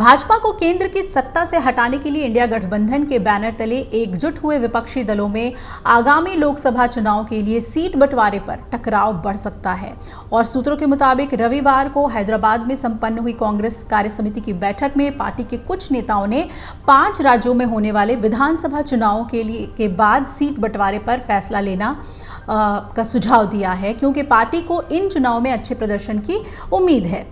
भाजपा को केंद्र की सत्ता से हटाने के लिए इंडिया गठबंधन के बैनर तले एकजुट हुए विपक्षी दलों में आगामी लोकसभा चुनाव के लिए सीट बंटवारे पर टकराव बढ़ सकता है। और सूत्रों के मुताबिक रविवार को हैदराबाद में संपन्न हुई कांग्रेस कार्यसमिति की बैठक में पार्टी के कुछ नेताओं ने 5 राज्यों में होने वाले विधानसभा चुनावों के बाद सीट बंटवारे पर फैसला लेना का सुझाव दिया है, क्योंकि पार्टी को इन चुनावों में अच्छे प्रदर्शन की उम्मीद है।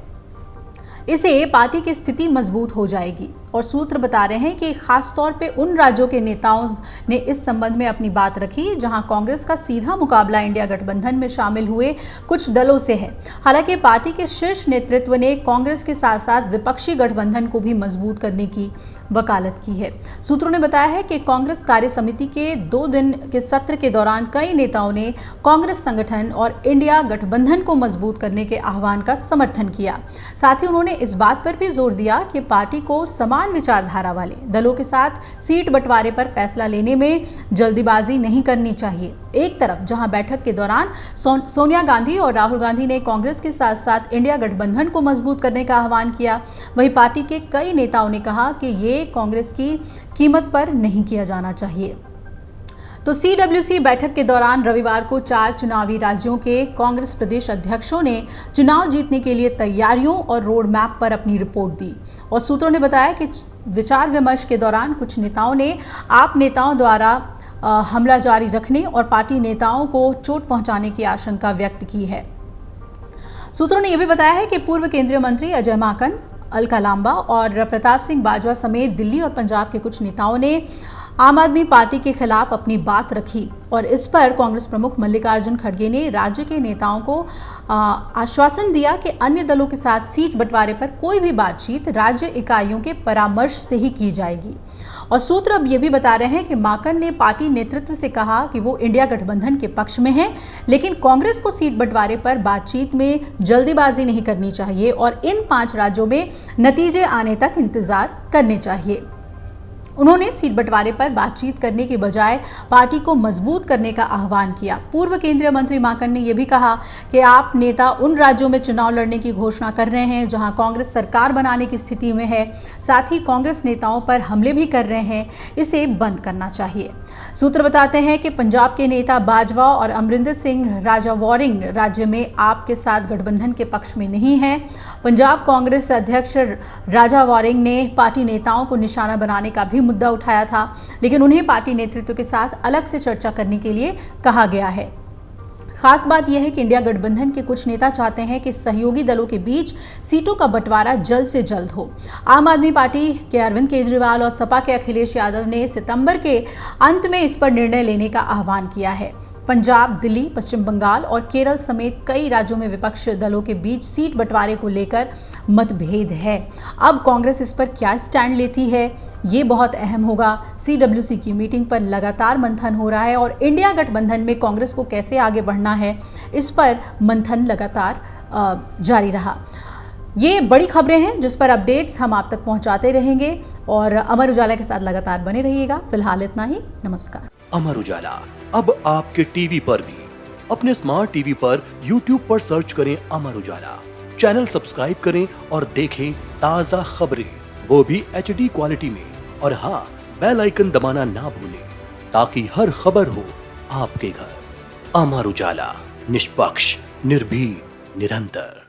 इससे पार्टी की स्थिति मजबूत हो जाएगी। और सूत्र बता रहे हैं कि खास तौर पे उन राज्यों के नेताओं ने इस संबंध में अपनी बात रखी जहां कांग्रेस का सीधा मुकाबला इंडिया गठबंधन में शामिल हुए कुछ दलों से है। हालांकि पार्टी के शीर्ष नेतृत्व ने कांग्रेस के साथ साथ विपक्षी गठबंधन को भी मजबूत करने की वकालत की है। सूत्रों ने बताया है कि कांग्रेस कार्य समिति के 2 दिन के सत्र के दौरान कई नेताओं ने कांग्रेस संगठन और इंडिया गठबंधन को मजबूत करने के आह्वान का समर्थन किया। साथ ही उन्होंने इस बात पर भी जोर दिया कि पार्टी को समान विचारधारा वाले दलों के साथ सीट बंटवारे पर फैसला लेने में जल्दीबाजी नहीं करनी चाहिए। एक तरफ जहां बैठक के दौरान सोनिया गांधी और राहुल गांधी ने कांग्रेस के साथ साथ इंडिया गठबंधन को मजबूत करने का आह्वान किया, वहीं पार्टी के कई नेताओं ने कहा कि ये कांग्रेस की कीमत पर नहीं किया जाना चाहिए। तो CWC बैठक के दौरान रविवार को 4 चुनावी राज्यों के कांग्रेस प्रदेश अध्यक्षों ने चुनाव जीतने के लिए तैयारियों और रोड मैप पर अपनी रिपोर्ट दी। और सूत्रों ने बताया कि विचार विमर्श के दौरान कुछ नेताओं ने आप नेताओं द्वारा हमला जारी रखने और पार्टी नेताओं को चोट पहुंचाने की आशंका व्यक्त की है। सूत्रों ने यह भी बताया है कि पूर्व केंद्रीय मंत्री अजय माकन, अलका लांबा और प्रताप सिंह बाजवा समेत दिल्ली और पंजाब के कुछ नेताओं ने आम आदमी पार्टी के खिलाफ अपनी बात रखी। और इस पर कांग्रेस प्रमुख मल्लिकार्जुन खड़गे ने राज्य के नेताओं को आश्वासन दिया कि अन्य दलों के साथ सीट बंटवारे पर कोई भी बातचीत राज्य इकाइयों के परामर्श से ही की जाएगी। और सूत्र अब ये भी बता रहे हैं कि माकन ने पार्टी नेतृत्व से कहा कि वो इंडिया गठबंधन के पक्ष में है, लेकिन कांग्रेस को सीट बंटवारे पर बातचीत में जल्दीबाजी नहीं करनी चाहिए और इन 5 राज्यों में नतीजे आने तक इंतजार करने चाहिए। उन्होंने सीट बंटवारे पर बातचीत करने के बजाय पार्टी को मजबूत करने का आह्वान किया। पूर्व केंद्रीय मंत्री माकन ने यह भी कहा कि आप नेता उन राज्यों में चुनाव लड़ने की घोषणा कर रहे हैं जहां कांग्रेस सरकार बनाने की स्थिति में है, साथ ही कांग्रेस नेताओं पर हमले भी कर रहे हैं, इसे बंद करना चाहिए। सूत्र बताते हैं कि पंजाब के नेता बाजवा और अमरिंदर सिंह राजावोरिंग राज्य में आप के साथ गठबंधन के पक्ष में नहीं है। पंजाब कांग्रेस अध्यक्ष राजावोरिंग ने पार्टी नेताओं को निशाना बनाने का भी मुद्दा उठाया था, लेकिन उन्हें पार्टी नेतृत्व के साथ अलग से चर्चा करने के लिए कहा गया है। खास बात यह है कि इंडिया गठबंधन के कुछ नेता चाहते हैं कि सहयोगी दलों के बीच सीटों का बंटवारा जल्द से जल्द हो। आम आदमी पार्टी के अरविंद केजरीवाल और सपा के अखिलेश यादव ने सितंबर के अंत में इस पर निर्णय लेने का आह्वान किया है। पंजाब, दिल्ली, पश्चिम बंगाल और केरल समेत कई राज्यों में विपक्ष दलों के बीच सीट बंटवारे को लेकर मतभेद है। अब कांग्रेस इस पर क्या स्टैंड लेती है, ये बहुत अहम होगा। CWC की मीटिंग पर लगातार मंथन हो रहा है और इंडिया गठबंधन में कांग्रेस को कैसे आगे बढ़ना है, इस पर मंथन लगातार जारी रहा। ये बड़ी खबरें हैं जिस पर अपडेट्स हम आप तक पहुंचाते रहेंगे और अमर उजाला के साथ लगातार बने रहिएगा। फिलहाल इतना ही, नमस्कार। अमर उजाला अब आपके टीवी पर भी। अपने स्मार्ट टीवी पर YouTube पर सर्च करें अमर उजाला, चैनल सब्सक्राइब करें और देखें ताज़ा खबरें, वो भी HD क्वालिटी में। और हाँ, बेल आइकन दबाना ना भूलें ताकि हर खबर हो आपके घर। अमर उजाला, निष्पक्ष, निर्भीक, निरंतर।